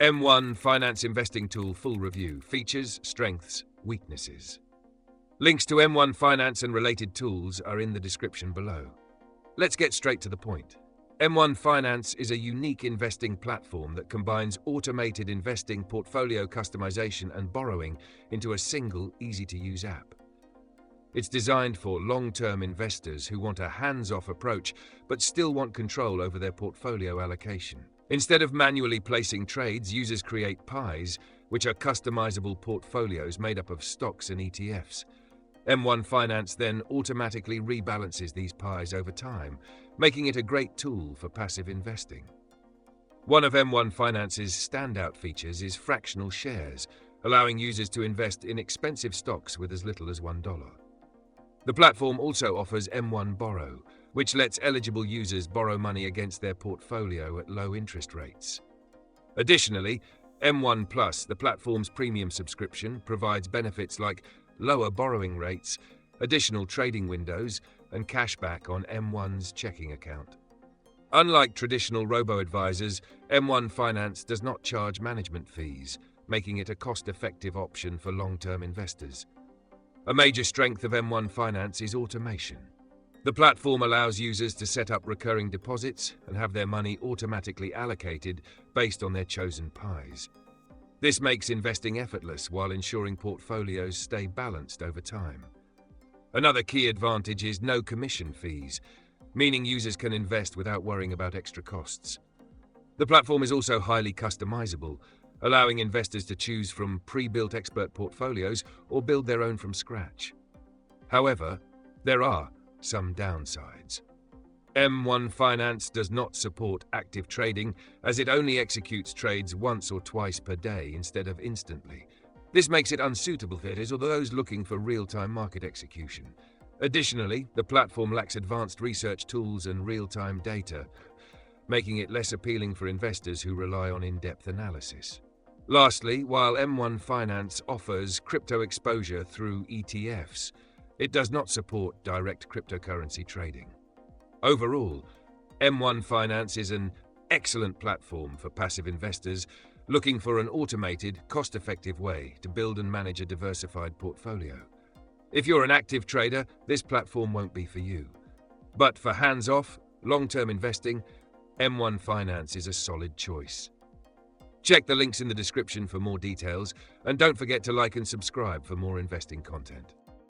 M1 Finance Investing Tool Full Review. Features, Strengths, Weaknesses. Links to M1 Finance and related tools are in the description below. Let's get straight to the point. M1 Finance is a unique investing platform that combines automated investing, portfolio customization, and borrowing into a single, easy-to-use app. It's designed for long-term investors who want a hands-off approach but still want control over their portfolio allocation. Instead of manually placing trades, users create pies, which are customizable portfolios made up of stocks and ETFs. M1 Finance then automatically rebalances these pies over time, making it a great tool for passive investing. One of M1 Finance's standout features is fractional shares, allowing users to invest in expensive stocks with as little as $1. The platform also offers M1 Borrow, which lets eligible users borrow money against their portfolio at low interest rates. Additionally, M1 Plus, the platform's premium subscription, provides benefits like lower borrowing rates, additional trading windows, and cashback on M1's checking account. Unlike traditional robo-advisors, M1 Finance does not charge management fees, making it a cost-effective option for long-term investors. A major strength of M1 Finance is automation. The platform allows users to set up recurring deposits and have their money automatically allocated based on their chosen pies. This makes investing effortless while ensuring portfolios stay balanced over time. Another key advantage is no commission fees, meaning users can invest without worrying about extra costs. The platform is also highly customizable, allowing investors to choose from pre-built expert portfolios or build their own from scratch. However, there are some downsides. M1 Finance does not support active trading, as it only executes trades once or twice per day instead of instantly. This makes it unsuitable for traders or those looking for real-time market execution. Additionally, the platform lacks advanced research tools and real-time data, making it less appealing for investors who rely on in-depth analysis. Lastly, while M1 Finance offers crypto exposure through ETFs, it does not support direct cryptocurrency trading. Overall, M1 Finance is an excellent platform for passive investors looking for an automated, cost-effective way to build and manage a diversified portfolio. If you're an active trader, this platform won't be for you. But for hands-off, long-term investing, M1 Finance is a solid choice. Check the links in the description for more details, and don't forget to like and subscribe for more investing content.